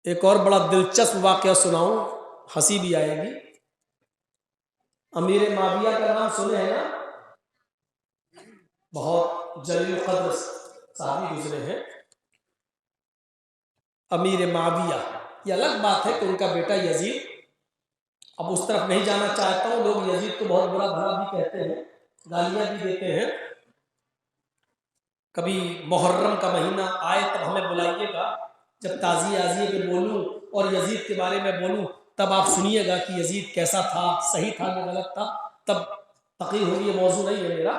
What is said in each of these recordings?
ایک اور بڑا دلچسپ واقعہ سناؤں، ہنسی بھی آئے گی۔ امیر معاویہ کا نام سنے ہیں نا؟ بہت جلیل قدر صحابی گزرے ہیں امیر معاویہ۔ یہ الگ بات ہے کہ ان کا بیٹا یزید، اب اس طرف نہیں جانا چاہتا ہوں، لوگ یزید کو بہت برا بھلا بھی کہتے ہیں، گالیاں بھی دیتے ہیں۔ کبھی محرم کا مہینہ آئے تب ہمیں بلائیے گا، جب تعزیے آزیے پہ بولوں اور یزید کے بارے میں بولوں تب آپ سنیے گا کہ یزید کیسا تھا، صحیح تھا یا غلط تھا، تب تقریر ہوگی۔ یہ موضوع نہیں ہے میرا۔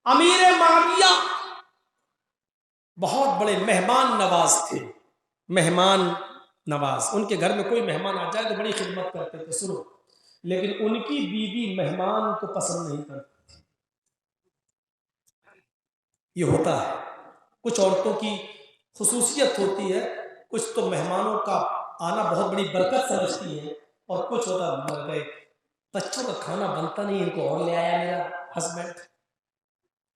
امیر معاویہ بہت بڑے مہمان نواز تھے، مہمان نواز۔ ان کے گھر میں کوئی مہمان آ جائے تو بڑی خدمت کرتے تھے۔ سنو، لیکن ان کی بیوی مہمان کو پسند نہیں کرتی۔ یہ ہوتا ہے، کچھ عورتوں کی خصوصیت ہوتی ہے، کچھ تو مہمانوں کا آنا بہت بڑی برکت سمجھتی ہے، اور کچھ ہوتا ہے مر گئے، بچوں کا کھانا بنتا نہیں، ان کو اور لے آیا میرا ہسبینڈ،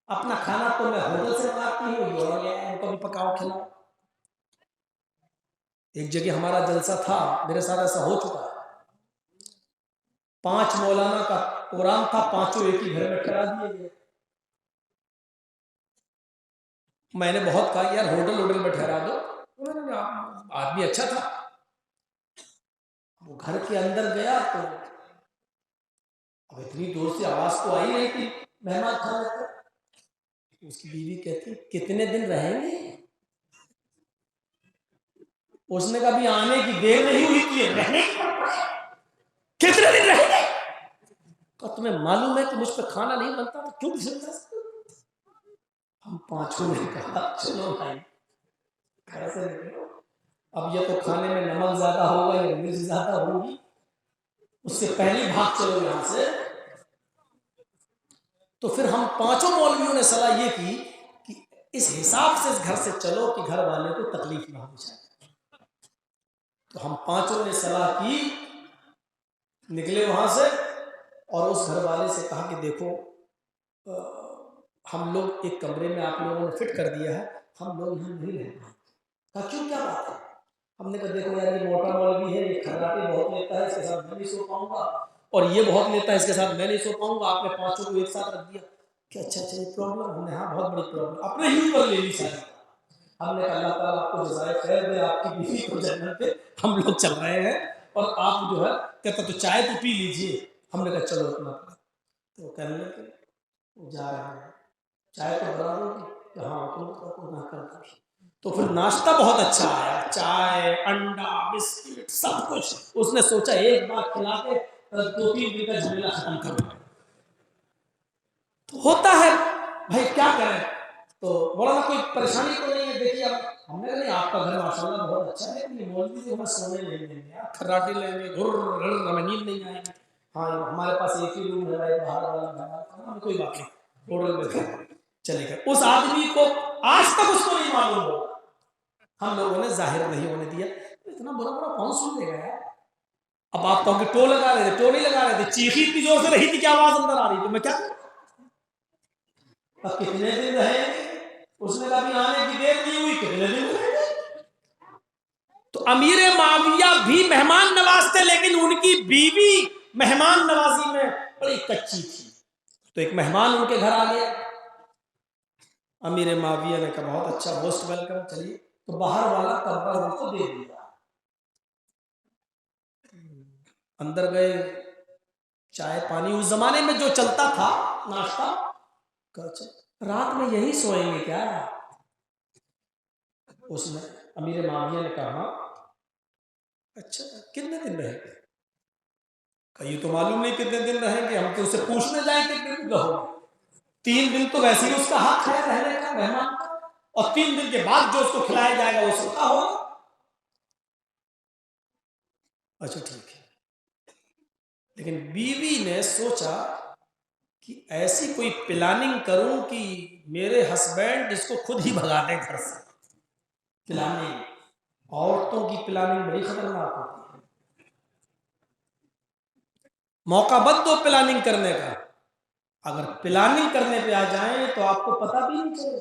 اپنا کھانا تو میں ہوٹل سے پکاتی ہوں، یہ اور لے آیا، ان کو بھی پکاؤ کھلاؤ۔ ایک جگہ ہمارا جلسہ تھا، میرے ساتھ ایسا ہو چکا ہے، 5 مولانا کا پروگرام تھا، 5 ایک ہی گھر میں ٹھہرا دیے گئے۔ میں نے بہت کہا یار ہوٹل میں ٹھہرا دو، آدمی اچھا تھا، وہ گھر کے اندر گیا تو اب اتنی دور سے آواز تو آئی نہیں تھی مہمان کھانے پر۔ اس کی بیوی کہتی کتنے دن رہیں گے؟ اس نے کہا بھی آنے کی دیر نہیں ہوئی تھی، رہنے کتنے دن رہیں گے؟ تو تمہیں معلوم ہے کہ مجھ پہ کھانا نہیں بنتا تو کیوں بھیجتا؟ ہم 5 نے کہا چلو بھائی گھر سے نکلو، اب یہ تو کھانے میں نمک زیادہ ہوگا یا مرچ زیادہ ہوگی، اس سے پہلے بھاگ چلو یہاں سے۔ تو پھر ہم 5 مولویوں نے صلاح یہ کی کہ اس حساب سے اس گھر سے چلو کہ گھر والے کو تکلیف نہ ہو جائے۔ تو ہم 5 نے صلاح کی، نکلے وہاں سے، اور اس گھر والے سے کہا کہ دیکھو ہم لوگ ایک کمرے میں آپ لوگوں نے فٹ کر دیا ہے، ہم لوگ یہاں نہیں رہ پائیں۔ کہا کیوں، کیا بات ہے؟ ہم نے کہا دیکھو یار یہ موٹا مولوی ہے، یہ کھراٹے بہت لیتا ہے، اس کے ساتھ میں نہیں سو پاؤں گا، اور یہ بہت لیتا ہے، اس کے ساتھ میں نہیں سو پاؤں گا، آپ نے 5 کو ایک ساتھ رکھ دیا کہ اچھا اچھا یہ پرابلم، ہم نے ہاں بہت بڑی پرابلم اپنے ہی اوپر لے لی ساری۔ ہم نے کہا اللہ تعالیٰ آپ کو جزائے خیر دے، آپ کی بیوی کو جنت دے، ہم لوگ چل رہے ہیں، اور آپ جو ہے کہتا تو چائے تو پی لیجئے۔ ہم نے کہا چلو اتنا، تو کہنے لگے جا رہے ہیں، چائے تو بنا دو گی کہ ہاں تم کو نہ کر دو۔ تو پھر ناشتہ بہت اچھا آیا، چائے، انڈا، بسکٹ، سب کچھ۔ اس نے سوچا ایک بار کھلا کے 2-3 دن کا جھمیلا ختم کروں۔ تو ہوتا ہے بھائی، کیا کریں؟ تو مولانا کوئی پریشانی تو نہیں ہے؟ دیکھیے اب ہم نے کہا نہیں آپ کا گھر ماشاءاللہ بہت اچھا ہے، لیکن مولوی سے ہمیں سونے نہیں دیں گے، کھراٹے لیں گے، ہمیں نیند نہیں آئے گی۔ ہاں ہمارے پاس ایک ہی روم ہے، باہر والا، کوئی بات نہیں، ہوٹل میں چلے گئے۔ اس آدمی کو آج تک اس کو نہیں معلوم ہو، ہم لوگوں نے ظاہر نہیں ہونے دیا۔ اتنا برا برا کون سن لے گا یار؟ اب آپ کہو کہ ٹو لگا رہے تھے، ٹو نہیں لگا رہے تھے، چیخی اتنی زور سے رہی تھی کہ آواز اندر آ رہی تھی، میں کیا کروں؟ اب کتنے دن رہے؟ اس نے کہا بھی آنے کی دیر نہیں ہوئی، کتنے دن رہے؟ تو امیر معاویہ بھی مہمان نواز تھے، لیکن ان کی بیوی مہمان نوازی میں بڑی کچی تھی۔ تو ایک مہمان ان کے گھر آ گیا، امیر معاویہ نے کہا بہت اچھا، موسٹ ویلکم، چلیے۔ تو باہر والا کمرہ ان کو دے دیا، اندر گئے، چائے پانی اس زمانے میں جو چلتا تھا ناشتہ، رات میں یہی سوئیں گے کیا؟ اس نے امیر معاویہ نے کہا اچھا کتنے دن رہیں گے؟ کہ یہ تو معلوم نہیں کتنے دن رہیں گے، ہم تو اسے پوچھنے جائیں کتنے دن رہو۔ 3 دن تو ویسے ہی اس کا حق ہے رہنے کا مہمان کا، اور 3 دن کے بعد جو اس کو کھلایا جائے گا وہ سب کا ہوگا۔ اچھا ٹھیک ہے، لیکن بیوی نے سوچا کہ ایسی کوئی پلاننگ کروں کہ میرے ہسبینڈ اس کو خود ہی بھگا دے گھر سے۔ پلاننگ، عورتوں کی پلاننگ بڑی خطرناک ہوتی ہے، موقع بد دو پلاننگ کرنے کا، اگر پلاننگ کرنے پہ آ جائیں تو آپ کو پتہ بھی نہیں چلے۔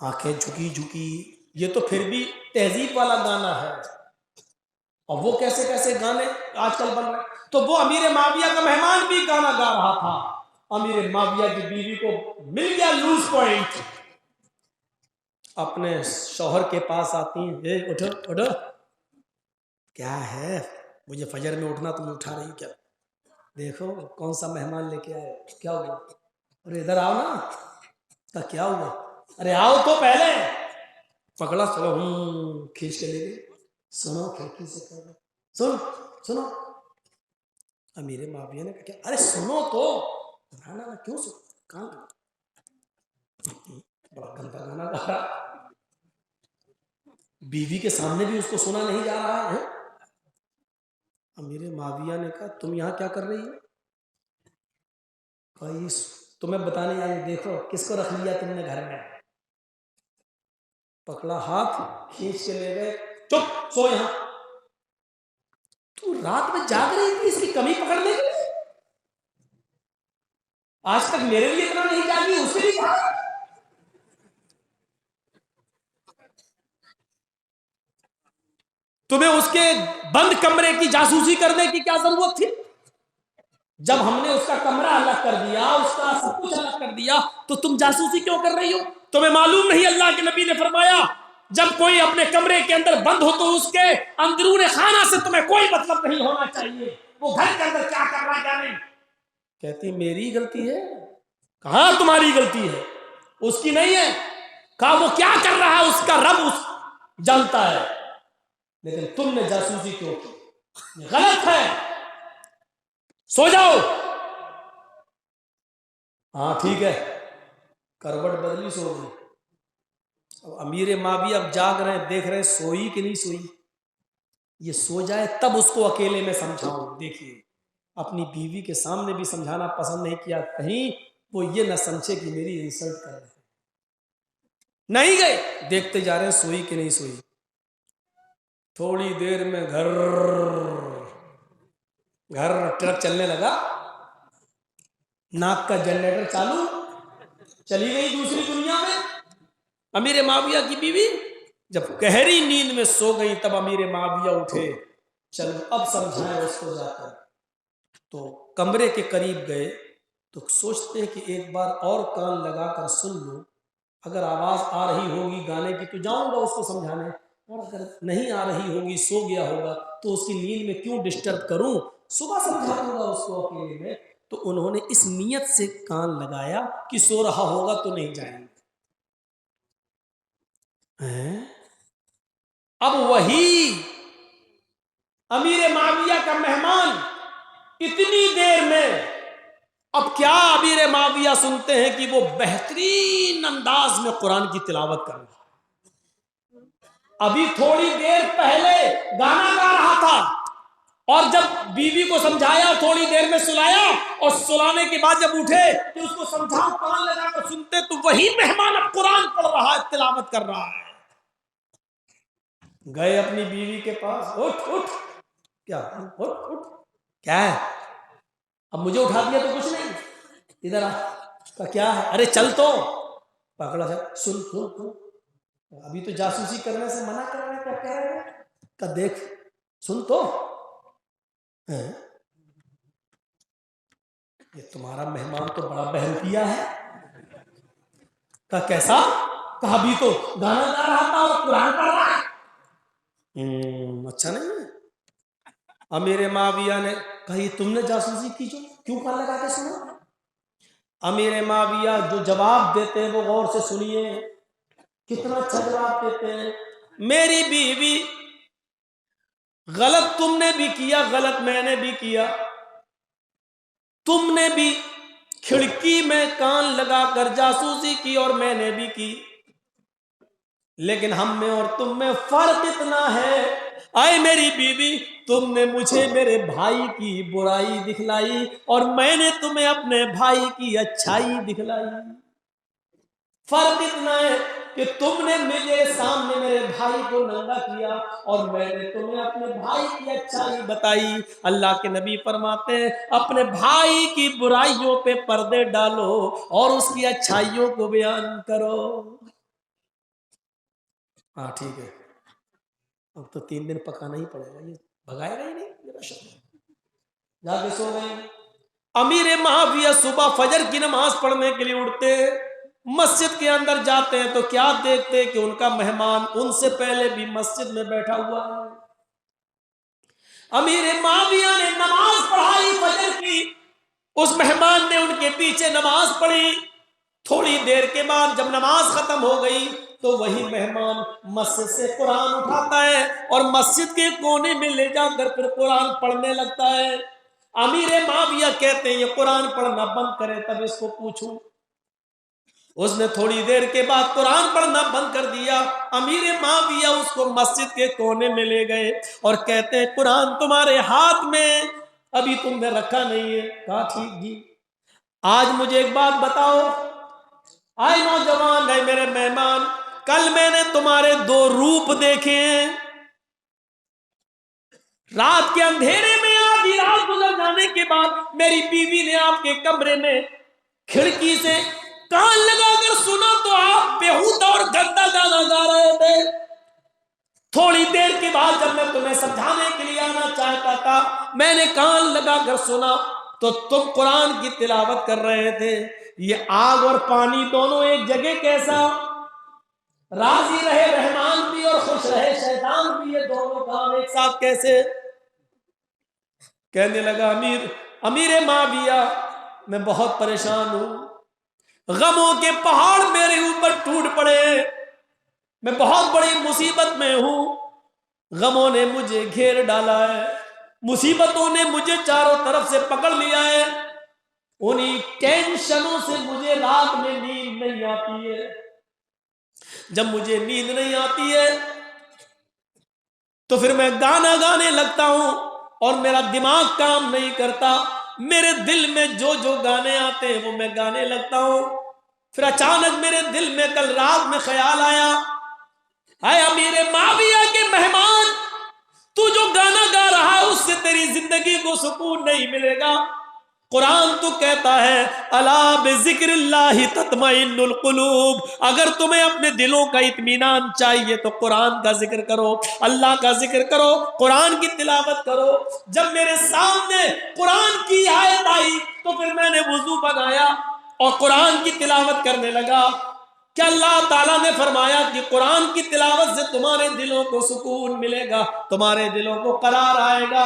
آنکھیں جھکی جھکی. یہ تو پھر بھی تہذیب والا گانا ہے. اور وہ کیسے کیسے گانے آج کل بن رہے ہیں. تو وہ امیر معاویہ کا مہمان بھی گانا گا رہا تھا. امیر معاویہ کی بیوی کو مل گیا لوز پوائنٹ. اپنے شوہر کے پاس آتی ہیں, اے اٹھو اٹھو, کیا ہے, مجھے فجر میں اٹھنا تم اٹھا رہی کیا, دیکھو کون سا مہمان لے کے آئے, کیا ہوا, ارے ادھر آؤ نا, کیا ہوا, ارے آؤ تو پہلے. پکڑا, چلو کھینچ کے لے گئے. سنو کھڑکی سے کہا, سن سنو. امیر معاویہ نے کہا, ارے سنو تو, نا کیوں سنو, کہاں بڑا گندا گانا گا رہا. بیوی کے سامنے بھی اس کو سنا نہیں جا رہا ہے. امیر معاویہ نے کہا, تم یہاں کیا کر رہی ہو؟ کہا, تمہیں بتانے آئی, دیکھو کس کو رکھ لیا تم نے گھر میں. پکڑا ہاتھ, کھینچ کے لے گئے. چپ, سو یہاں. تو رات میں جاگ رہی تھی اس کی کمی پکڑنے کے لیے, آج تک میرے لیے اتنا نہیں جاگی, اس کے لیے جاگی. تمہیں اس کے بند کمرے کی جاسوسی کرنے کی کیا ضرورت تھی؟ جب ہم نے اس کا کمرہ الگ کر دیا, اس کا سب کچھ الگ کر دیا, تو تم جاسوسی کیوں کر رہی ہو؟ تمہیں معلوم نہیں اللہ کے نبی نے فرمایا جب کوئی اپنے کمرے کے اندر بند ہو تو اس کے اندرون خانہ سے تمہیں کوئی مطلب نہیں ہونا چاہیے, وہ گھر کے اندر کیا کر رہا ہے کیا نہیں. کہتی میری غلطی ہے. کہاں تمہاری غلطی ہے, اس کی نہیں ہے. کہا وہ کیا کر رہا ہے اس کا رب اس جانتا ہے, لیکن تم نے جاسوسی کیوں کی, یہ غلط ہے, سو جاؤ. ہاں ٹھیک ہے, کروٹ بدلی, سو گئی. امیر معاویہ اب جاگ رہے ہیں, دیکھ رہے ہیں سوئی کہ نہیں سوئی. یہ سو جائے تب اس کو اکیلے میں سمجھاؤں. دیکھیے اپنی بیوی کے سامنے بھی سمجھانا پسند نہیں کیا, کہیں وہ یہ نہ سمجھے کہ میری انسلٹ کر رہے. نہیں گئے, دیکھتے جا رہے ہیں سوئی کہ نہیں سوئی. تھوڑی دیر میں گھر گھر ٹرک چلنے لگا, ناک کا جنریٹر چالو, چلی گئی دوسری دنیا میں. امیر معاویہ کی بیوی جب گہری نیند میں سو گئی تب امیر معاویہ اٹھے, چلو اب سمجھائیں اس کو جا کر. تو کمرے کے قریب گئے تو سوچتے ہیں کہ ایک بار اور کان لگا کر سن لوں, اگر آواز آ رہی ہوگی گانے کی تو جاؤں گا اس کو سمجھانے, اور اگر نہیں آ رہی ہوگی, سو گیا ہوگا, تو اس کی نیند میں کیوں ڈسٹرب کروں, صبح سمجھا دوں گا اس کو اکیلے میں. تو انہوں نے اس نیت سے کان لگایا کہ سو رہا ہوگا تو نہیں جائیں گے. اب وہی امیر معاویہ کا مہمان اتنی دیر میں, اب کیا امیر معاویہ سنتے ہیں کہ وہ بہترین انداز میں قرآن کی تلاوت کر رہا. ابھی تھوڑی دیر پہلے گانا گا رہا تھا, اور جب بیوی کو سمجھایا تھوڑی دیر میں سلایا, اور سلانے کے بعد جب اٹھے کہ اس کو سمجھاؤ, کان لگا کر سنتے, تو وہی مہمان اب قرآن پڑھ رہا ہے, تلاوت کر رہا ہے. گئے اپنی بیوی کے پاس, اٹھ اٹھ, کیا اٹھ اٹھ, کیا ہے, اب مجھے اٹھا دیا تو کچھ نہیں, ادھر آ, کیا ہے, ارے چل تو. پکڑا ہے, سن سن, ابھی تو جاسوسی کرنے سے منع کر رہے ہیں, کیا کہہ رہے ہیں, کہ دیکھ سن تو. یہ تمہارا مہمان تو بڑا بہروپیہ ہے. کہ کیسا, کہا ابھی تو گانا گا رہا تھا اور قرآن پڑھ رہا ہے. اچھا نہیں ہے. امیر معاویہ نے کہا یہ تم نے جاسوسی کی, جو کیوں کان لگا کے سنا. امیر معاویہ جو جواب دیتے ہیں وہ غور سے سنیے, کتنا اچھا جواب دیتے ہیں. میری بیوی, غلط تم نے بھی کیا, غلط میں نے بھی کیا. تم نے بھی کھڑکی میں کان لگا کر جاسوسی کی اور میں نے بھی کی, لیکن ہم میں اور تم میں فرق اتنا ہے. اے میری بیوی, تم نے مجھے میرے بھائی کی برائی دکھلائی اور میں نے تمہیں اپنے بھائی کی اچھائی دکھلائی. فرق اتنا ہے کہ تم نے میرے سامنے میرے بھائی کو ننگا کیا اور میں نے تمہیں اپنے بھائی کی اچھائی بتائی. اللہ کے نبی فرماتے ہیں اپنے بھائی کی برائیوں پہ پردے ڈالو اور اس کی اچھائیوں کو بیان کرو. ہاں ٹھیک ہے، اب تو 3 دن پکانا ہی پڑے گا، یہ بھگائے گا ہی نہیں میرا شوہر، جا کے سو گئے۔ امیر معاویہ صبح فجر کی نماز پڑھنے کے لیے اٹھتے، مسجد کے اندر جاتے ہیں تو کیا دیکھتے کہ ان کا مہمان ان سے پہلے بھی مسجد میں بیٹھا ہوا ہے۔ امیر معاویہ نے نماز پڑھائی فجر کی، اس مہمان نے ان کے پیچھے نماز پڑھی، تھوڑی دیر کے بعد جب نماز ختم ہو گئی تو وہی مہمان مسجد سے قرآن اٹھاتا ہے اور مسجد کے کونے میں لے جا کر پھر قرآن پڑھنے لگتا ہے۔ امیر معاویہ کہتے ہیں یہ قرآن پڑھنا بند کرے تب اس کو پوچھوں۔ اس نے تھوڑی دیر کے بعد قرآن پڑھنا بند کر دیا۔ امیر معاویہ اس کو مسجد کے کونے میں لے گئے اور کہتے ہیں قرآن تمہارے ہاتھ میں ابھی تم نے رکھا نہیں ہے۔ کہا ٹھیک جی، آج مجھے ایک بات بتاؤ، آئے نوجوان، آئے میرے مہمان، کل میں نے تمہارے 2 روپ دیکھے ہیں۔ رات کے اندھیرے میں آدھی رات گزر جانے کے بعد میری بیوی نے آپ کے کمرے میں کھڑکی سے کان لگا کر سنا تو آپ بیہودہ اور گندا گانا گا رہے تھے۔ تھوڑی دیر کے بعد جب میں تمہیں سمجھانے کے لیے آنا چاہتا تھا، میں نے کان لگا کر سنا تو تم قرآن کی تلاوت کر رہے تھے۔ یہ آگ اور پانی دونوں ایک جگہ کیسا؟ راضی رہے رحمان بھی اور خوش رہے شیطان بھی، یہ دونوں کام ایک ساتھ کیسے؟ کہنے لگا امیر معاویہ میں بہت پریشان ہوں، غموں کے پہاڑ میرے اوپر ٹوٹ پڑے، میں بہت بڑی مصیبت میں ہوں، غموں نے مجھے گھیر ڈالا ہے، مصیبتوں نے مجھے چاروں طرف سے پکڑ لیا ہے، انہی ٹینشنوں سے مجھے رات میں نیند نہیں آتی ہے، جب مجھے نیند نہیں آتی ہے تو پھر میں گانا گانے لگتا ہوں اور میرا دماغ کام نہیں کرتا، میرے دل میں جو جو گانے آتے ہیں وہ میں گانے لگتا ہوں۔ پھر اچانک میرے دل میں کل رات میں خیال آیا، اے امیر معاویہ کے مہمان، تو جو گانا گا رہا ہے اس سے تیری زندگی کو سکون نہیں ملے گا۔ قرآن تو کہتا ہے الا بذکر اللہ تطمئن القلوب، اگر تمہیں اپنے دلوں کا اطمینان چاہیے تو قرآن کا ذکر کرو، اللہ کا ذکر کرو، قرآن کی تلاوت کرو۔ جب میرے سامنے قرآن کی آیت آئی تو پھر میں نے وضو بنایا اور قرآن کی تلاوت کرنے لگا۔ کہ اللہ تعالیٰ نے فرمایا کہ قرآن کی تلاوت سے تمہارے دلوں کو سکون ملے گا، تمہارے دلوں کو قرار آئے گا۔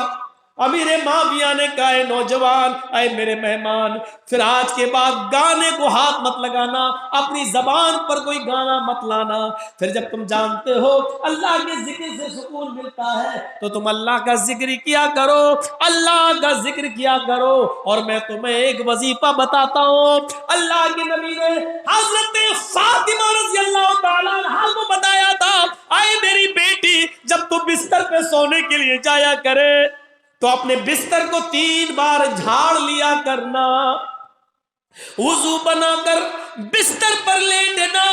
امیر معاویہ نے کہا اے نوجوان، اے میرے مہمان، پھر آج کے بعد گانے کو ہاتھ مت لگانا، اپنی زبان پر کوئی گانا مت لانا۔ پھر جب تم جانتے ہو اللہ کے ذکر سے سکون ملتا ہے تو تم اللہ کا ذکر کیا کرو، اللہ کا ذکر کیا کرو۔ اور میں تمہیں ایک وظیفہ بتاتا ہوں، اللہ کے نبی نے حضرت فاطمہ رضی اللہ تعالیٰ عنہا کو بتایا تھا، اے میری بیٹی، جب تم بستر پہ سونے کے لیے جایا کرے تو اپنے بستر کو 3 بار جھاڑ لیا کرنا، وضو بنا کر بستر پر لیٹنا،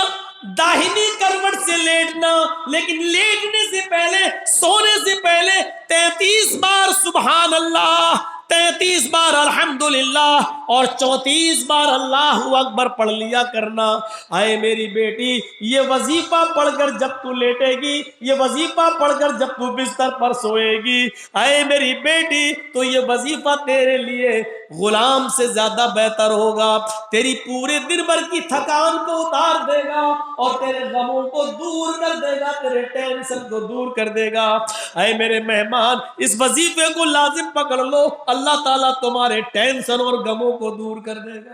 داہنی کروٹ سے لیٹنا، لیکن لیٹنے سے پہلے، سونے سے پہلے 33 بار سبحان اللہ، 33 بار الحمدللہ اور 34 بار اللہ اکبر پڑھ لیا کرنا۔ اے میری بیٹی، یہ وظیفہ پڑھ کر جب تو لیٹے گی، یہ وظیفہ پڑھ کر جب تو بستر پر سوئے گی، اے میری بیٹی، تو یہ وظیفہ تیرے لیے غلام سے زیادہ بہتر ہوگا، تیری پورے دن بھر کی تھکان کو اتار دے گا اور تیرے غموں کو دور کر دے گا، تیرے ٹینشن کو دور کر دے گا۔ اے میرے مہمان، اس وظیفے کو لازم پکڑ لو، اللہ تعالیٰ تمہارے ٹینشن اور غموں کو دور کر دے گا۔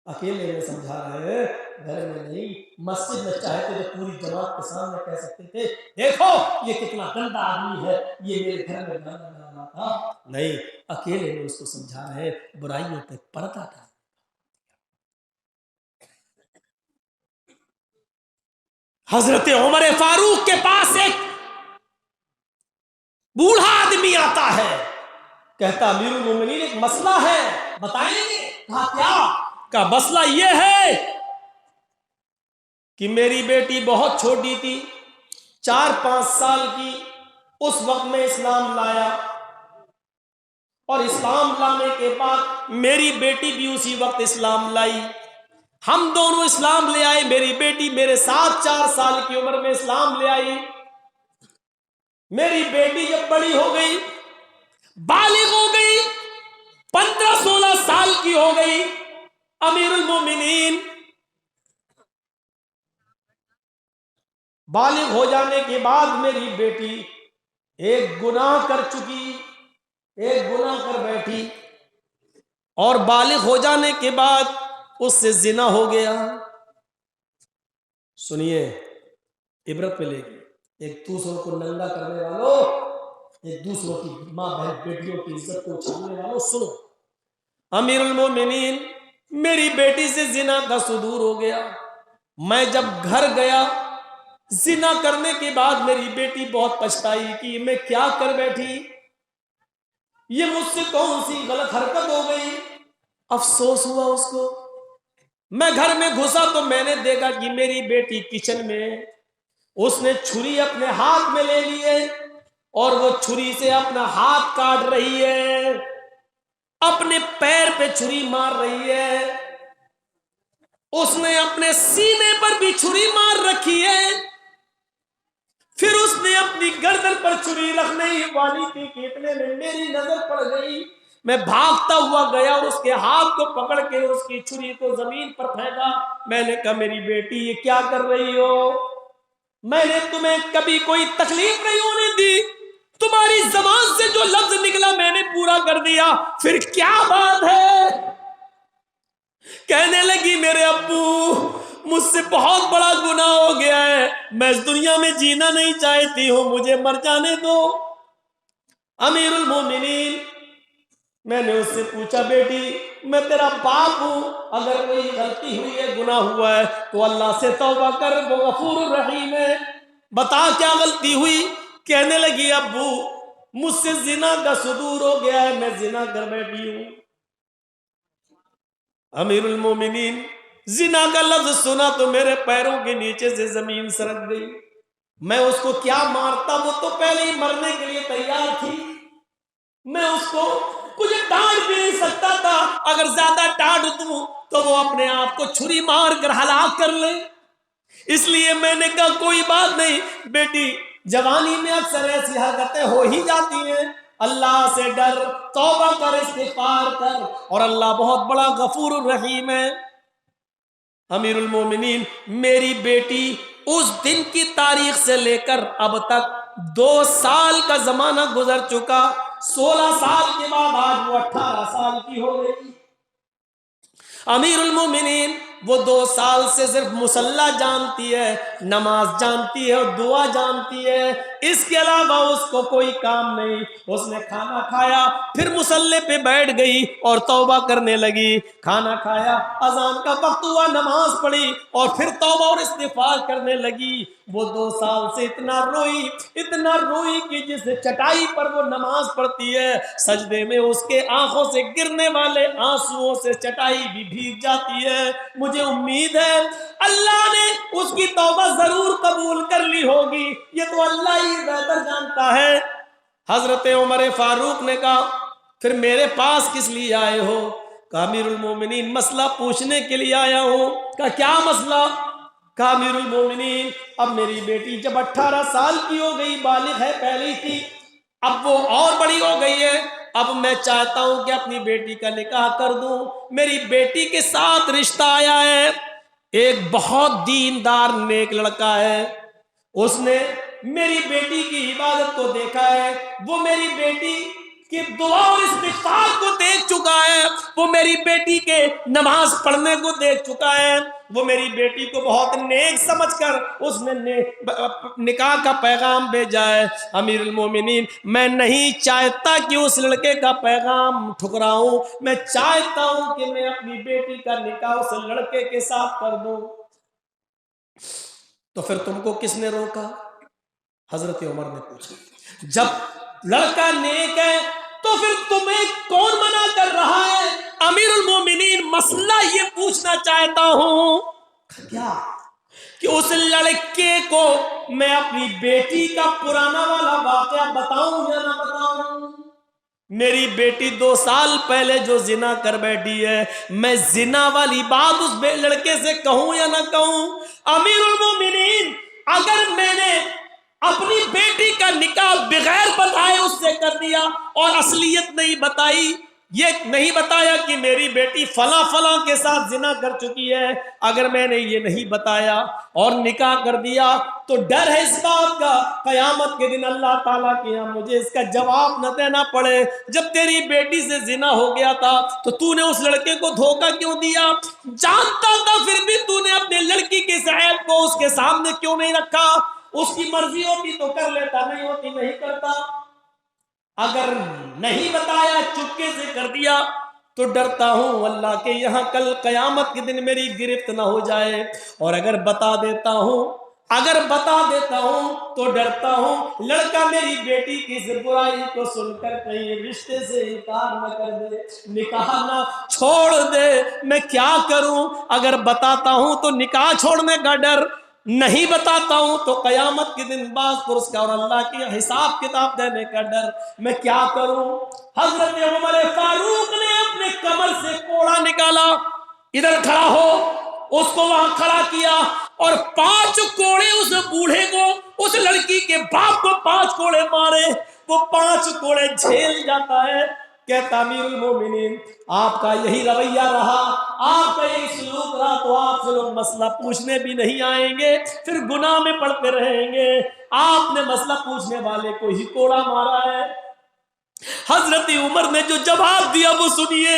اکیلے میں سمجھا رہے ہیں، گھر میں نہیں، مسجد میں چاہتے تو پوری جماعت کے سامنے کہہ سکتے تھے دیکھو یہ کتنا گندا آدمی ہے، یہ میرے گھر میں گانا گا رہا تھا، نہیں، اکیلے میں اس کو سمجھا رہے، برائیوں پہ پردہ تھا۔ حضرت عمر فاروق کے پاس ایک بوڑھا آدمی آتا ہے، کہتا امیر المومنین ایک مسئلہ ہے، بتائیں گے؟ کہا کیا؟ کا مسئلہ یہ ہے کہ میری بیٹی بہت چھوٹی تھی، 4-5 سال کی، اس وقت میں اسلام لایا، اور اسلام لانے کے بعد میری بیٹی بھی اسی وقت اسلام لائی، ہم دونوں اسلام لے آئے، میری بیٹی میرے ساتھ 4 سال کی عمر میں اسلام لے آئی۔ میری بیٹی جب بڑی ہو گئی، بالغ ہو گئی، 15-16 سال کی ہو گئی، امیر المومنین بالغ ہو جانے کے بعد میری بیٹی ایک گناہ کر چکی، ایک گناہ کر بیٹھی، اور بالغ ہو جانے کے بعد اس سے زنا ہو گیا۔ سنیے، عبرت ملے گی۔ ایک دوسروں کو ننگا کرنے والوں، ایک دوسروں کی ماں بہن بیٹیوں کی عزت کو اچھالنے والوں، سنو، امیر المومنین میری بیٹی سے زنا کا صدور ہو گیا۔ میں جب گھر گیا، زنا کرنے کے بعد میری بیٹی بہت پچھتائی کہ میں کیا کر بیٹھی، یہ مجھ سے کون سی غلط حرکت ہو گئی، افسوس ہوا اس کو۔ میں گھر میں گھسا تو میں نے دیکھا کہ میری بیٹی کچن میں، اس نے چھری اپنے ہاتھ میں لے لیے اور وہ چھری سے اپنا ہاتھ کاٹ رہی ہے، اپنے پیر پہ چھری مار رہی ہے، اس نے اپنے سینے پر بھی چھری مار رکھی ہے، پھر اس نے اپنی گردن پر چھری رکھنے ہی والی تھی کہ اتنے میں میری نظر پڑ گئی۔ میں بھاگتا ہوا گیا اور اس کے ہاتھ کو پکڑ کے اس کی چھری کو زمین پر پھینکا۔ میں نے کہا میری بیٹی یہ کیا کر رہی ہو، میں نے تمہیں کبھی کوئی تکلیف نہیں ہونے دی، تمہاری زبان سے جو لفظ نکلا میں نے پورا کر دیا، پھر کیا بات ہے؟ کہنے لگی میرے ابو مجھ سے بہت بڑا گناہ ہو گیا ہے، میں اس دنیا میں جینا نہیں چاہتی ہوں، مجھے مر جانے دو۔ امیر المومنین، میں نے اس سے پوچھا بیٹی میں تیرا باپ ہوں، اگر کوئی غلطی ہوئی ہے، گناہ ہوا ہے تو اللہ سے توبہ کر، وہ غفور الرحیم ہے، بتا کیا غلطی ہوئی؟ کہنے لگی ابو مجھ سے زنا کا صدور ہو گیا ہے، میں زنا کر بیٹھی ہوں۔ امیر المومنین زنا کا لفظ سنا تو میرے پیروں کے نیچے سے زمین سرک گئی۔ میں اس کو کیا مارتا، وہ تو پہلے ہی مرنے کے لیے تیار تھی، میں اس کو کچھ ڈانٹ بھی نہیں سکتا تھا، اگر زیادہ ڈانٹ دوں تو وہ اپنے آپ کو چھری مار کر ہلاک کر لے، اس لیے میں نے کہا کوئی بات نہیں بیٹی، جوانی میں اکثر ایسی حرکتیں ہو ہی جاتی ہیں، اللہ سے ڈر، توبہ کر، استغفار کر، اور اللہ بہت بڑا غفور الرحیم ہے۔ امیر المومنین میری بیٹی اس دن کی تاریخ سے لے کر اب تک 2 سال کا زمانہ گزر چکا، 16 سال کے بعد آج وہ 18 سال کی ہو گئی۔ امیر المومنین وہ 2 سال سے صرف مصلی جانتی ہے، نماز جانتی ہے اور دعا جانتی ہے، اس کے علاوہ اس کو کوئی کام نہیں۔ اس نے کھانا کھایا پھر مصلی پہ بیٹھ گئی اور توبہ کرنے لگی، کھانا کھایا، اذان کا وقت ہوا، نماز پڑھی اور پھر توبہ اور استغفار کرنے لگی۔ وہ 2 سال سے اتنا روئی کہ جس چٹائی پر وہ نماز پڑھتی ہے، سجدے میں اس کے آنکھوں سے گرنے والے آنسوؤں سے چٹائی بھی بھیگ جاتی ہے۔ مجھے امید ہے اللہ نے اس کی توبہ ضرور قبول کر لی ہوگی، یہ تو اللہ ہی بہتر جانتا ہے۔ حضرت عمر فاروق نے کہا پھر میرے پاس کس لیے آئے ہو؟ کہا امیر المومنین مسئلہ پوچھنے کے لیے آیا ہوں۔ کہا کیا مسئلہ؟ کہا امیر المومنین اب میری بیٹی جب 18 سال کی ہو گئی، بالغ ہے، پہلی تھی، اب وہ اور بڑی ہو گئی ہے، اب میں چاہتا ہوں کہ اپنی بیٹی کا نکاح کر دوں۔ میری بیٹی کے ساتھ رشتہ آیا ہے، ایک بہت دیندار نیک لڑکا ہے، اس نے میری بیٹی کی عبادت کو دیکھا ہے، وہ میری بیٹی کی دعا اور استغفار کو دیکھ چکا ہے، وہ میری بیٹی کے نماز پڑھنے کو دیکھ چکا ہے، وہ میری بیٹی کو بہت نیک سمجھ کر اس نے نکاح کا پیغام بھیجا ہے۔ امیر المومنین میں نہیں چاہتا کہ اس لڑکے کا پیغام ٹھکراؤں، میں چاہتا ہوں کہ میں اپنی بیٹی کا نکاح اس لڑکے کے ساتھ کر دوں۔ تو پھر تم کو کس نے روکا؟ حضرت عمر نے پوچھا جب لڑکا نیک ہے تو پھر تمہیں کون منع کر رہا ہے؟ امیر المومنین مسئلہ یہ پوچھنا چاہتا ہوں کیا کہ اس لڑکے کو میں اپنی بیٹی کا پرانا والا واقعہ بتاؤں یا نہ بتاؤں؟ میری بیٹی 2 سال پہلے جو زنا کر بیٹھی ہے، میں زنا والی بات اس لڑکے سے کہوں یا نہ کہوں؟ امیر المومنین، اگر میں نے اپنی بیٹی کا نکاح بغیر بتائے اس سے کر دیا اور اصلیت نہیں بتائی، یہ نہیں بتایا کہ میری بیٹی فلاں فلاں کے ساتھ زنا کر چکی ہے، اگر میں نے یہ نہیں بتایا اور نکاح کر دیا تو ڈر ہے اس بات کا قیامت کے دن اللہ تعالیٰ کے یہاں مجھے اس کا جواب نہ دینا پڑے، جب تیری بیٹی سے زنا ہو گیا تھا تو تو نے اس لڑکے کو دھوکہ کیوں دیا؟ جانتا تھا پھر بھی تو نے اپنے لڑکی کے عیب کو اس کے سامنے کیوں نہیں رکھا؟ اس کی مرضی ہوتی تو کر لیتا، نہیں ہوتی نہیں کرتا۔ اگر نہیں بتایا، چپکے سے کر دیا، تو ڈرتا ہوں اللہ کے یہاں کل قیامت کے دن میری گرفت نہ ہو جائے، اور اگر بتا دیتا ہوں تو ڈرتا ہوں لڑکا میری بیٹی کی اس برائی کو سن کر کہیں رشتے سے انکار نہ کر دے، نکاح نہ چھوڑ دے۔ میں کیا کروں؟ اگر بتاتا ہوں تو نکاح چھوڑنے کا ڈر، نہیں بتاتا ہوں تو قیامت کے دن باز پرس کا اور اللہ کی حساب کتاب دینے کا ڈر، میں کیا کروں؟ حضرت عمر فاروق نے اپنے کمر سے کوڑا نکالا، ادھر کھڑا ہو، اس کو وہاں کھڑا کیا اور 5 کوڑے اس بوڑھے کو، اس لڑکی کے باپ کو 5 کوڑے مارے، وہ 5 کوڑے جھیل جاتا ہے، کہتا امیر المومنین آپ کا یہی رویہ رہا، آپ کا یہی سلوک رہا تو آپ سے لوگ مسئلہ پوچھنے بھی نہیں آئیں گے، پھر گناہ میں پڑتے رہیں گے۔ آپ نے مسئلہ پوچھنے والے کو ہی کوڑا مارا ہے۔ حضرت عمر نے جو جواب دیا وہ سنیے،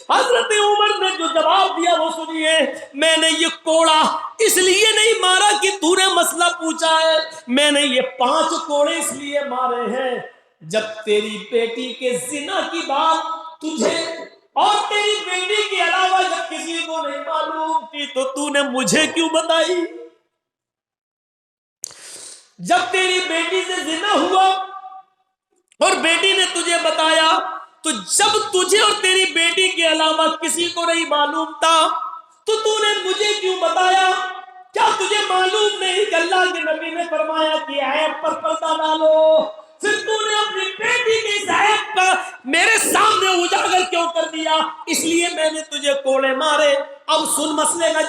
حضرت عمر نے جو جواب دیا وہ سنیے، میں نے یہ کوڑا اس لیے نہیں مارا کہ تو نے مسئلہ پوچھا ہے، میں نے یہ 5 کوڑے اس لیے مارے ہیں، جب تیری بیٹی کے زنا کی بات تجھے اور تیری بیٹی کے علاوہ جب کسی کو نہیں معلوم تھی تو تو نے مجھے کیوں بتائی؟ جب تیری بیٹی سے زنا ہوا اور بیٹی نے تجھے بتایا تو جب تجھے اور تیری بیٹی کے علاوہ کسی کو نہیں معلوم تھا تو نے مجھے کیوں بتایا؟ کیا تجھے معلوم نہیں کہ اللہ کے نبی نے فرمایا کہ عیب پر پردہ ڈالو؟ پھر تو نے اپنی بیٹی کے اس عیب کا میرے سامنے اجاگر کیوں کر دیا؟ اس لیے میں نے تجھے کوڑے مارے۔ اب سن مسئلے کا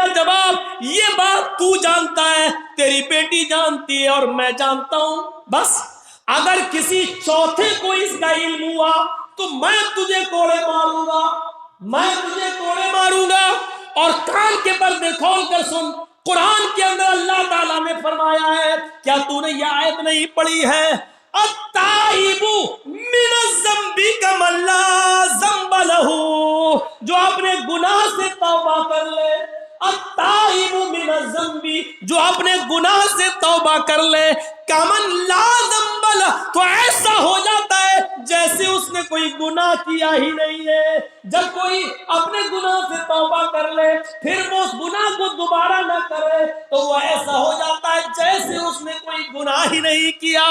جواب، یہ بات تو جانتا ہے، تیری بیٹی جانتی ہے اور میں جانتا ہوں، بس اگر کسی چوتھے کو اس کا علم ہوا تو میں تجھے کوڑے ماروں گا۔ اور کان کے پردے کھول کر سن، قرآن کے اندر اللہ تعالیٰ نے فرمایا ہے، کیا تو نے یہ آیت نہیں پڑھی ہے؟ التائب من الذنب کمن لا ذنب لہ، جو اپنے گناہ سے توبہ کر لے، التائب من الذنب، جو اپنے گناہ سے توبہ کر لے، کمن لا ذنب لہ، تو ایسا ہو جاتا ہے جیسے اس نے کوئی گناہ کیا ہی نہیں ہے۔ جب کوئی اپنے گناہ سے توبہ کر لے پھر وہ اس گناہ کو دوبارہ نہ کرے تو وہ ایسا ہو جاتا ہے جیسے اس نے کوئی گناہ ہی نہیں کیا۔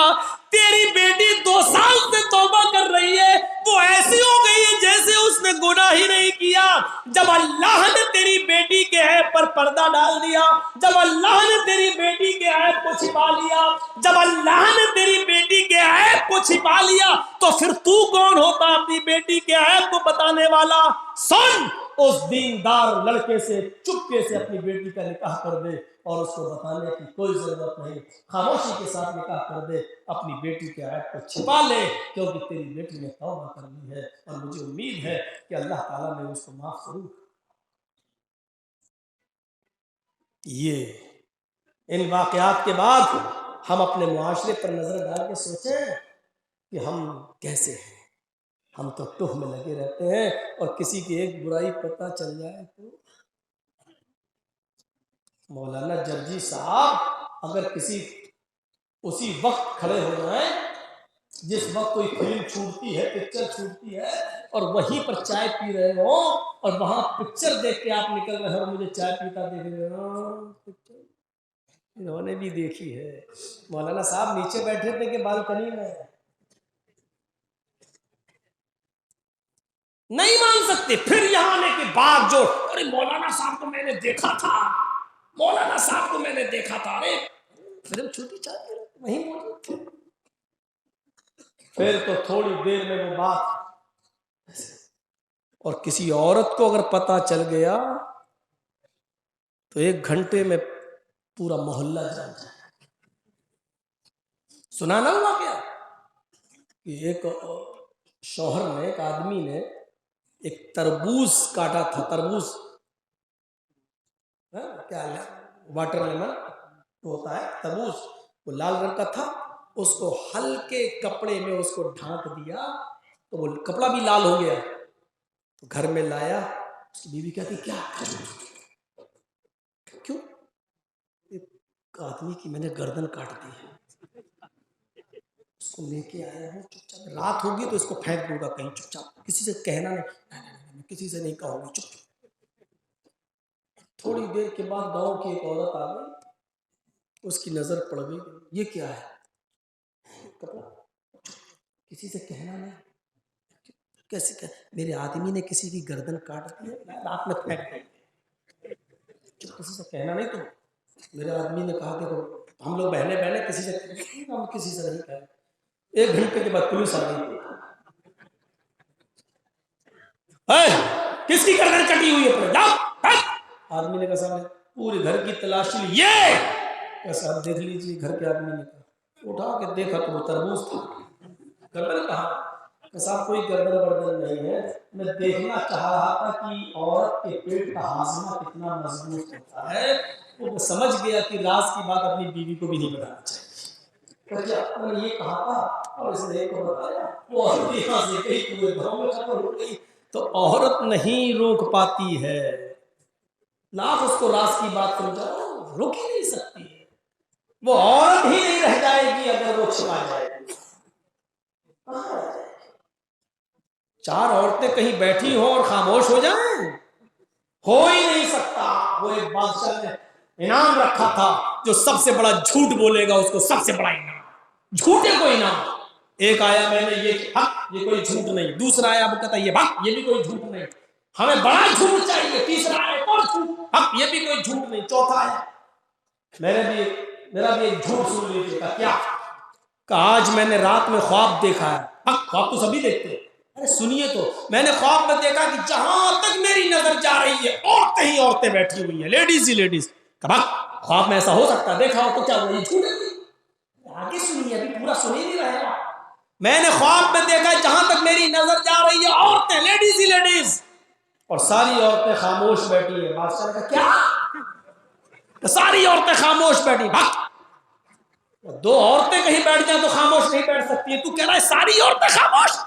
تیری بیٹی 2 سال سے توبہ کر رہی ہے، وہ ایسی ہو گئی ہے جیسے اس نے گناہ ہی نہیں کیا۔ جب اللہ نے تیری بیٹی کے عیب پر پردہ ڈال دیا، جب اللہ نے تیری بیٹی کے عیب کو چھپا لیا، جب اللہ نے تیری بیٹی کے عیب کو چھپا لیا تو پھر تو کون ہوتا اپنی بیٹی کے عیب کو بتانے والا؟ سن، اس دیندار لڑکے سے چپکے سے اپنی بیٹی کا نکاح کر دے اور اس کو بتانے کی کوئی ضرورت نہیں، خاموشی کے ساتھ نکاح کر دے، اپنی بیٹی کے عیب کو چھپا لے، کیونکہ تیری بیٹی نے توبہ کر لی ہے اور مجھے امید ہے کہ اللہ تعالیٰ نے اس کو معاف ضرور۔ یہ ان واقعات کے بعد ہم اپنے معاشرے پر نظر ڈال کے سوچیں کہ ہم کیسے ہیں۔ ہم تو ٹوہ میں لگے رہتے ہیں اور کسی کی ایک برائی پتہ چل جائے تو مولانا جرجی صاحب اگر اسی وقت کھڑے ہو جائیں جس وقت کوئی فلم چھوٹتی ہے، پکچر چھوٹتی ہے، اور وہیں پر چائے پی رہے ہوں اور وہاں پکچر دیکھ کے آپ نکل رہے ہو اور مجھے چائے پیتا دیکھ رہے ہو، پکچر انہوں نے بھی دیکھی ہے۔ مولانا صاحب نیچے بیٹھے تھے کہ بالکنی میں؟ نہیں مان سکتے، پھر یہاں آنے کے بعد جو ارے مولانا صاحب کو میں نے دیکھا تھا، مولانا صاحب کو میں نے دیکھا تھا، ارے فلم چھوٹی چاہتے وہیں موجود تھے۔ پھر تو تھوڑی دیر میں وہ بات، اور کسی عورت کو اگر پتہ چل گیا تو 1 گھنٹے میں پورا محلہ جان جائے۔ سنا نہ ہوا کیا کہ ایک شوہر نے، ایک آدمی نے ایک تربوز کاٹا تھا، تربوز کیا ہے، واٹر لیمن ہوتا ہے تربوز، وہ لال رنگ کا تھا، اس کو ہلکے کپڑے میں اس کو ڈھانک دیا تو وہ کپڑا بھی لال ہو گیا۔ تو گھر میں لایا، اس کی بیوی کہتی کیا کیوں؟ ایک آدمی کی میں نے گردن کاٹ دی ہے، اس کو لے کے آیا ہوں، چپ چاپ رات ہوگی تو اس کو پھینک دوں گا کہیں، چپ چاپ کسی سے کہنا نہیں، کسی سے نہیں کہوں گی، چپ چپ۔ تھوڑی دیر کے بعد گاؤں کی ایک عورت آ گئی، اس کی نظر پڑ گئی، یہ کیا ہے کپڑا، کسی سے کہنا نہیں، کیسے کہ میرے آدمی نے کسی کی گردن کاٹ دی ہے، رات میں پھینک دی، کسی سے کہنا نہیں، تم میرے آدمی نے کہا کہ ہم لوگ بہنے بہنے کسی سے ہم کسی سے نہیں کہیں۔ 1 گھنٹے کے بعد پولیس آ گئی، کس کی گردن کٹی ہوئی ہے، جاؤ۔ آدمی نے کہا صاحب پورے گھر کی تلاشی لی، یہ صاحب دیکھ لیجیے، گھر کے آدمی نے کہا، اٹھا کے دیکھا تو وہ تربوز تھا، گردن کہا کہ صاحب کوئی گردن بردن نہیں ہے، میں دیکھنا چاہ رہا تھا کہ عورت کے پیٹ کا ہاضمہ کتنا مضبوط ہوتا ہے۔ وہ سمجھ گیا کہ راز کی بات اپنی بیوی کو بھی نہیں بتانا چاہیے۔ میں نے یہ کہا تھا اور اس نے ایک کو بتایا، وہ عورت یہاں سے گئی پورے گھروں میں خبر ہو گئی۔ تو عورت نہیں روک پاتی ہے، لاکھ اس کو راز کی بات سمجھاؤ، روک ہی نہیں سکتی ہے، وہ عورت ہی نہیں رہ جائے گی اگر وہ چھپا جائے گی۔ 4 عورتیں کہیں بیٹھی ہوں اور خاموش ہو جائیں، ہو ہی نہیں سکتا۔ وہ ایک بادشاہ نے انعام رکھا تھا، جو سب سے بڑا جھوٹ بولے گا اس کو سب سے بڑا انعام، جھوٹے کو انعام۔ ایک آیا میں نے یہ کوئی جھوٹ نہیں، دوسرا آیا وہ کہتا یہ بھی کوئی جھوٹ نہیں، ہمیں بڑا جھوٹ چاہیے، تیسرا آیا اور جھوٹ، یہ بھی کوئی جھوٹ نہیں، چوتھا آیا میرا بھی ایک جھوٹ سن لیجیے گا، کیا کہ آج میں نے رات میں خواب دیکھا ہے۔ خواب تو سبھی دیکھتے ہیں، ارے سنیے تو، میں نے خواب میں دیکھا کہ جہاں تک میری نظر جا رہی ہے عورتیں ہی عورتیں بیٹھی ہوئی ہیں، لیڈیز ہی لیڈیز۔ خواب میں ایسا ہو سکتا ہے، دیکھا ہو تو کیا ہوا، یہ جھوٹ ہے؟ آگے سنیے، ابھی پورا سن ہی نہیں رہا۔ میں نے خواب میں دیکھا جہاں تک میری نظر جا رہی ہے عورتیں، لیڈیز ہی لیڈیز، اور ساری عورتیں خاموش بیٹھی ہیں۔ بادشاہ نے کہا کیا؟ ساری عورتیں خاموش بیٹھی۔ 2 عورتیں کہیں بیٹھ جائیں تو خاموش نہیں بیٹھ سکتی ہے، تو کہہ رہا ہے ساری عورتیں خاموش؟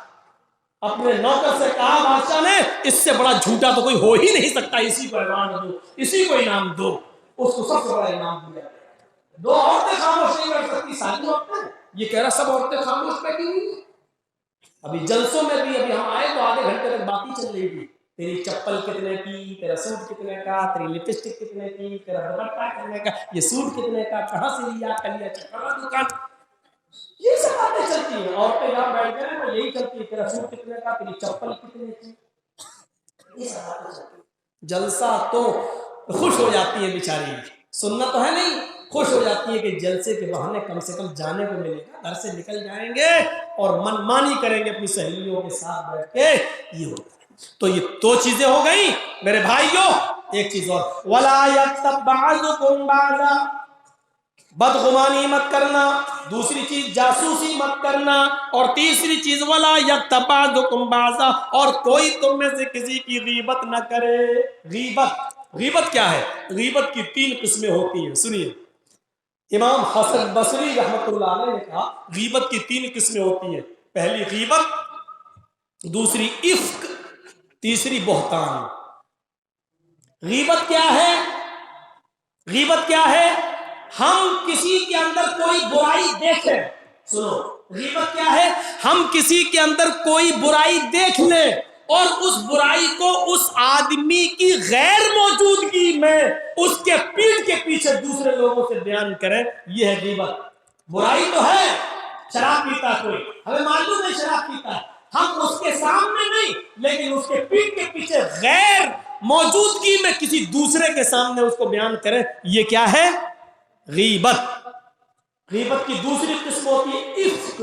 اپنے نوکر سے کہا بادشاہ نے، اس سے بڑا جھوٹا تو کوئی ہو ہی نہیں سکتا، اسی کو ایوارڈ دو، اسی کو انعام دو۔ اس کو سب سے بڑا انعام دیا۔ 2 عورتیں خاموش نہیں بیٹھ سکتی، ساری عورتیں، یہ کہہ رہا سب عورتیں خاموش بیٹھی ہوئی ہیں۔ ابھی جلسوں میں بھی ابھی ہم آئے تو آدھے گھنٹے تک بات ہی چل رہی تھی، تیری چپل کتنے کی، تیرا سوٹ کتنے کا، تیری لپسٹک کتنے کی، تیرا دوپٹہ کتنے کا، یہ سوٹ کتنے کا، کہاں سے لیا، کلیا چپڑا دکان، یہ سب باتیں چلتی ہیں۔ عورتیں یہاں بیٹھ جائیں تو یہی چلتی ہے، تیرا سوٹ کتنے کا، تیری چپل کتنے کی، یہ سب باتیں چلتی ہیں۔ جلسہ تو خوش ہو جاتی ہے بیچاری، سننا تو ہے نہیں، خوش ہو جاتی ہے کہ جلسے کے بہانے کم سے کم جانے کو ملے گا، گھر سے نکل جائیں گے اور من مانی کریں گے اپنی سہیلیوں کے ساتھ بیٹھ کے، یہ ہوتا ہے۔ تو یہ 2 چیزیں ہو گئی میرے بھائیوں۔ ایک چیز اور، وَلَا يَغْتَبْ بَعْضُكُمْ بَعْضًا، بدگمانی مت کرنا، دوسری چیز جاسوسی مت کرنا، اور تیسری چیز وَلَا يَغْتَبْ بَعْضُكُمْ بَعْضًا، اور کوئی تم میں سے کسی کی غیبت نہ کرے۔ غیبت کیا ہے؟ غیبت کی 3 قسمیں ہوتی ہیں، سنیے۔ امام حسن بصری رحمۃ اللہ علیہ نے کہا غیبت کی 3 قسمیں ہوتی ہیں، پہلی غیبت، دوسری افک، تیسری بہتان۔ غیبت کیا ہے؟ غیبت کیا ہے؟ ہم کسی کے اندر کوئی برائی دیکھیں، سنو، غیبت کیا ہے؟ ہم کسی کے اندر کوئی برائی دیکھ لیں اور اس برائی کو اس آدمی کی غیر موجودگی میں اس کے پیٹھ کے پیچھے دوسرے لوگوں سے بیان کریں، یہ ہے غیبت۔ برائی تو ہے، شراب پیتا کوئی، ہمیں معلوم ہے شراب پیتا ہے، ہم اس کے سامنے نہیں لیکن اس کے پیٹھ کے پیچھے غیر موجودگی میں کسی دوسرے کے سامنے اس کو بیان کریں، یہ کیا ہے؟ غیبت۔ غیبت کی دوسری قسم ہوتی ہے افک۔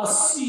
80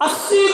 80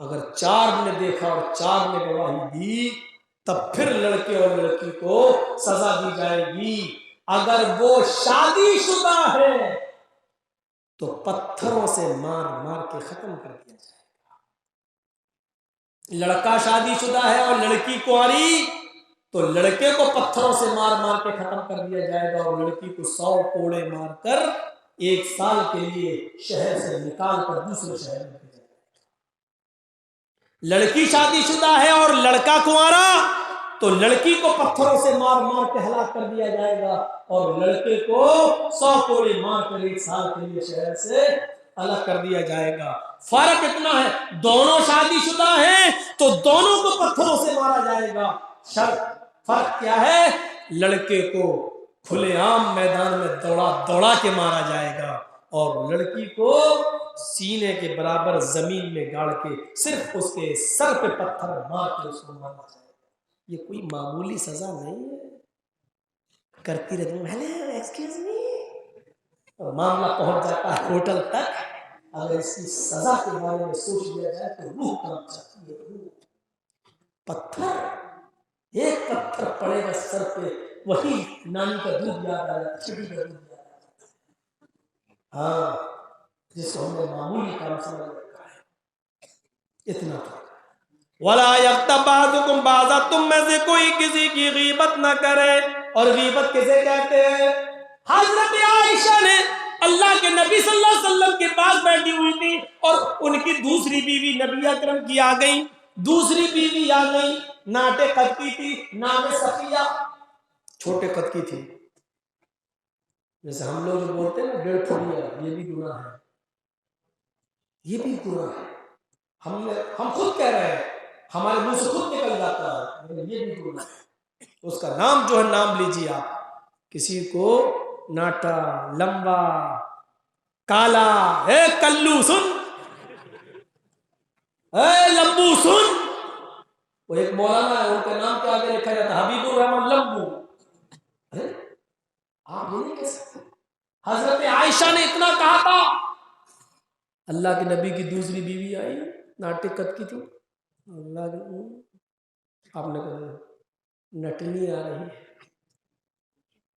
اگر 4 نے دیکھا اور 4 نے گواہی دی تب پھر لڑکے اور لڑکی کو سزا دی جائے گی. اگر وہ شادی شدہ ہے تو پتھروں سے مار مار کے ختم کر دیا جائے گا. لڑکا شادی شدہ ہے اور لڑکی کنواری تو لڑکے کو پتھروں سے مار مار کے ختم کر دیا جائے گا اور لڑکی کو 100 کوڑے مار کر 1 سال کے لیے شہر سے نکال کر دوسرے شہر میں بھیجا جائے گا. لڑکی شادی شدہ ہے اور لڑکا کنوارا تو لڑکی کو پتھروں سے مار مار کے ہلاک کر دیا جائے گا اور لڑکے کو 100 کوڑے مار کر 1 سال کے لیے شہر سے الگ کر دیا جائے گا. فرق اتنا ہے دونوں شادی شدہ ہیں تو دونوں کو پتھروں سے مارا جائے گا. فرق کیا ہے؟ لڑکے کو کھلے عام میدان میں دوڑا دوڑا کے مارا جائے گا اور لڑکی کو سینے کے برابر زمین میں گاڑ کے صرف اس کے سر پہ پتھر مار کے اس کو مارا جائے گا. یہ کوئی معمولی سزا نہیں ہے. کرتی رہتی ہوں ایکسکیوز می اور معاملہ پہنچ جاتا ہے ہوٹل تک. اگر اس کی سزا کے بارے میں سوچ لیا جائے تو روح کانپ جاتی ہے. پتھر ایک پتھر پڑے گا سر پہ وہی نانی کا دودھ یاد آ جاتا ہے. ہاں جس کو ہم نے معمولی کام سمجھ رکھا ہے. اتنا تھا. وَلَا يَغْتَبْ بَعْضُكُمْ بَعْضًا تم میں سے کوئی کسی کی غیبت نہ کرے. اور غیبت کسے کہتے ہیں؟ حضرت عائشہ نے اللہ کے نبی صلی اللہ علیہ وسلم کے پاس بیٹھی ہوئی تھی اور ان کی دوسری بیوی نبی اکرم کی آ گئی. دوسری بیوی آ گئی ناٹے قد کی تھی, نام صفیہ, چھوٹے قد کی تھی. جیسے ہم لوگ جو بولتے ہیں نا 1.5 فٹ, یہ بھی گناہ ہے, یہ بھی گناہ ہے. ہم خود کہہ رہے ہیں, ہمارے منہ سے خود نکل جاتا ہے, لیکن یہ بھی گناہ ہے. اس کا نام جو ہے نام لیجیے آپ. کسی کو ناٹا, لمبا, کالا, اے کلو سن, اے لمبو سن. وہ ایک مولانا ہے ان کا نام کیا آگے لکھا جاتا ہے حبیب الرحمن لمبو. آپ یہ نہیں کہہ سکتے. حضرت عائشہ نے اتنا کہا تھا. اللہ کے نبی کی دوسری بیوی آئی ناٹے قد کی تھی. اللہ کے آپ نے کہا نٹنی آ رہی ہے,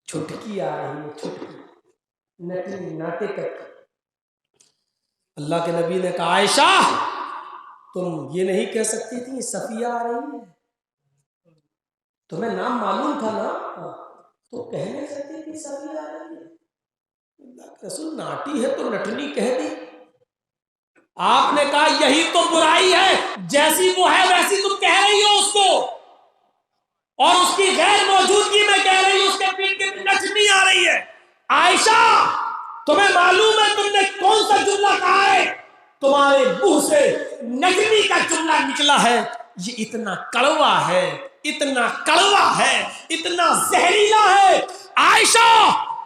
چھٹکی آ رہی ہے, چھٹکی نٹنی ناٹے قد کی. اللہ کے نبی نے کہا عائشہ تم یہ نہیں کہہ سکتی تھی صفیہ آ رہی ہے؟ تمہیں نام معلوم تھا نا, تو کہہ نہیں سکتی تھی صفیہ آ رہی ہے. اللہ کے رسول ناٹی ہے تو نٹنی کہہ دی. آپ نے کہا یہی تو برائی ہے, جیسی وہ ہے ویسی تم کہہ رہی ہو اس کو, اور اس کی غیر موجودگی میں کہہ رہی ہو اس کے پیٹ کے نٹنی آ رہی ہے. عائشہ تمہیں معلوم ہے تم نے کون سا جملہ کہا ہے؟ تمہارے منہ سے نٹنی کا جملہ نکلا ہے. یہ اتنا کڑوا ہے, اتنا کڑوا ہے, اتنا زہریلا ہے. عائشہ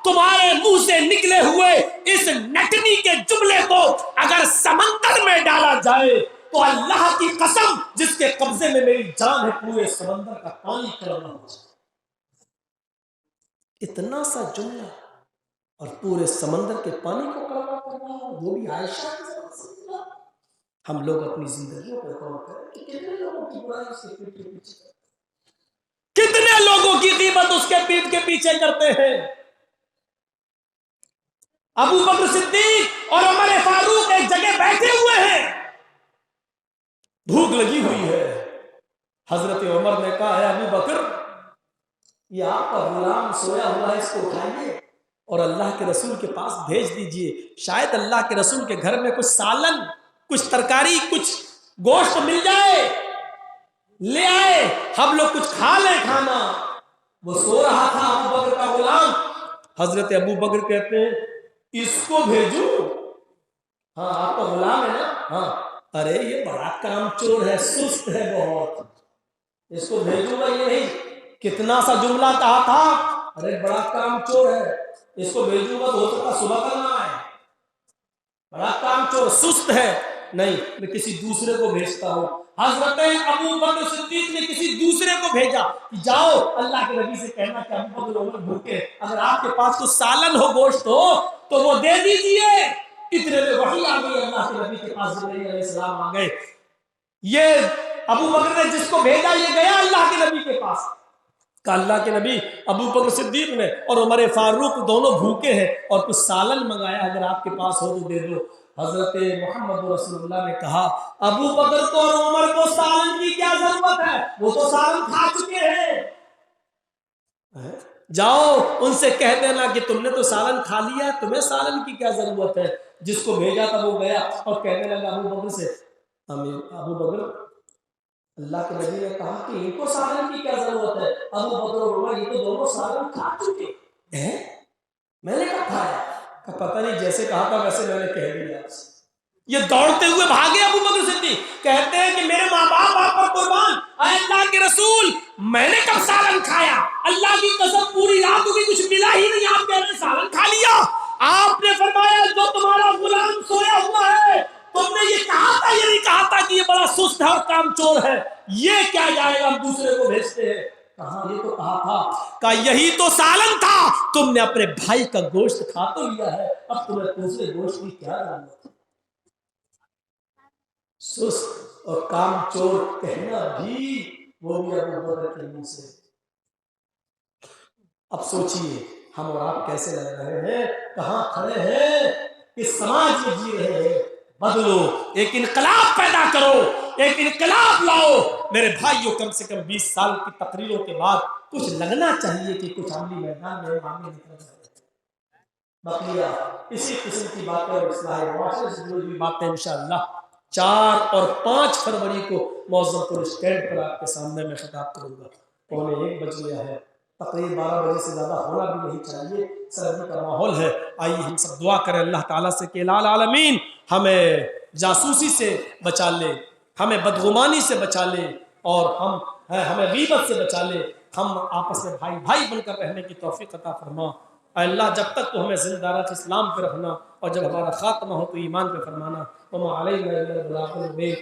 تمہارے منہ سے نکلے ہوئے اس نٹنی کے جملے کو اگر سمندر میں ڈالا جائے تو اللہ کی قسم جس کے قبضے میں میری جان ہے پورے سمندر کا پانی کڑوا ہو جائے. اتنا سا جملہ اور پورے سمندر کے پانی کو کڑوا کر رہا ہے, وہ بھی عائشہ کی زبان سے. ہم لوگ اپنی زندگیوں پر غور کریں کہ کتنے لوگوں کی برائی اس کے پیٹ کے پیچھے, کتنے لوگوں کی غیبت اس کے پیٹ کے پیچھے کرتے ہیں. ابو بکر صدیق اور عمر فاروق ایک جگہ بیٹھے ہوئے ہیں, بھوک لگی ہوئی ہے. حضرت عمر نے کہا ہے ابو بکر یہ آپ کا غلام سویا ہوا ہے, اس کو اٹھائیے اور اللہ کے رسول کے پاس بھیج دیجئے. شاید اللہ کے رسول کے گھر میں کچھ سالن, کچھ ترکاری, کچھ گوشت مل جائے, لے آئے, ہم لوگ کچھ کھا لیں کھانا. وہ سو رہا تھا ابو بکر کا غلام. حضرت ابو بکر کہتے ہیں اس کو بھیجو؟ ہاں آپ کا غلام ہے نا, ہاں. ارے یہ بڑا کام چور ہے, سست ہے بہت, اس کو بھیجوں گا یہ نہیں. کتنا سا جملہ کہا تھا, ارے بڑا کام چور ہے, اس کو بھیجوں گا تو ہو سکتا صبح کرنا ہے. بڑا کام چور, سست ہے, نہیں میں کسی دوسرے کو بھیجتا ہوں. حضرت ابو بکر صدیق نے کسی دوسرے کو بھیجا کہ جاؤ اللہ کے نبی سے کہنا کہ ابو بکر عمر بھوکے, اگر آپ کے پاس کچھ سالن ہو, گوشت ہو تو وہ دے دیجئے. اتنے میں وحی آ گئی, اللہ کے نبی کے پاس جبرائیل علیہ السلام آ گئے. یہ ابو بکر نے جس کو بھیجا یہ گیا اللہ کے نبی کے پاس، کہ اللہ کے نبی ابو بکر صدیق نے اور عمر فاروق دونوں بھوکے ہیں اور کچھ سالن منگایا، اگر آپ کے پاس ہو تو دے دو۔ حضرت محمد رسول اللہ نے کہا ابو بکر کو اور عمر کو سالن کی کیا ضرورت ہے، وہ تو سالن کھا چکے ہیں، جاؤ ان سے کہہ دینا کہ تم نے تو سالن کھا لیا، تمہیں سالن کی کیا ضرورت ہے۔ جس کو بھیجا تھا وہ گیا اور کہنے لگا ابو بکر سے، ابو بکر اللہ کے نبی نے کہا کہ ان کو سالن کی کیا ضرورت ہے، ابو بکر اور عمر یہ تو دونوں سالن کھا چکے ہیں۔ میں نے کہا کھایا، کہ پتہ نہیں جیسے کہا تھا ویسے میں نے کہہ دیا۔ یہ دوڑتے ہوئے بھاگے ابو بکر صدیق، کہتے ہیں کہ میرے ماں باپ آپ پر قربان، اے اللہ کے رسول میں نے کب سالن کھایا، اللہ کی قسم پوری رات ہوئی کچھ ملا ہی نہیں، آپ کہہ رہے ہیں سالن کھا لیا۔ آپ نے فرمایا جو تمہارا غلام سویا ہوا ہے، تم نے یہ کہا تھا یہ نہیں کہا تھا کہ یہ بڑا سست ہے اور کام چور ہے، یہ کیا جائے گا، ہم دوسرے کو بھیجتے ہیں۔ کہاں یہ تو کہا تھا، کہ یہی تو سالن تھا، تم نے اپنے بھائی کا گوشت کھا تو لیا ہے، اب تمہیں دوسرے گوشت کی کیا ضرورت ہے۔ سست اور کام چور کہنا بھی وہ بھی ابو بکر کے منہ سے۔ اب سوچئے ہم اور آپ کیسے لگ رہے ہیں، کہاں کھڑے ہیں، اس سماج میں جی رہے ہیں۔ بدلو، ایک انقلاب پیدا کرو، ایک انقلاب لاؤ میرے بھائیوں۔ کم سے کم 20 سال کی تقریروں کے بعد کچھ لگنا چاہیے کہ کچھ عملی میدان میں آگے نکل رہے ہیں۔ بقیہ اسی قسم کی باتیں اور اصلاح معاشرے سے جڑی ہوئی باتیں انشاءاللہ 4 اور 5 فروری کو معظم پور اسٹینڈ پر آپ کے سامنے میں خطاب کروں گا۔ 1:15 بج گیا ہے، تقریب 12 بجے سے زیادہ ہونا بھی نہیں چاہیے، سردی کا ماحول ہے۔ آئیے ہم سب دعا کریں اللہ تعالیٰ سے کہ الہ العالمین ہمیں جاسوسی سے بچا لے، ہمیں بدگمانی سے بچا لے، اور ہمیں غیبت سے بچا لے، ہم آپس میں بھائی بھائی بن کر رہنے کی توفیق عطا فرما۔ اے اللہ جب تک تو ہمیں زندہ رکھ اسلام پہ رکھنا، اور جب ہمارا خاتمہ ہو تو ایمان پہ فرمانا۔ وما علینا الا البلاغ المبین۔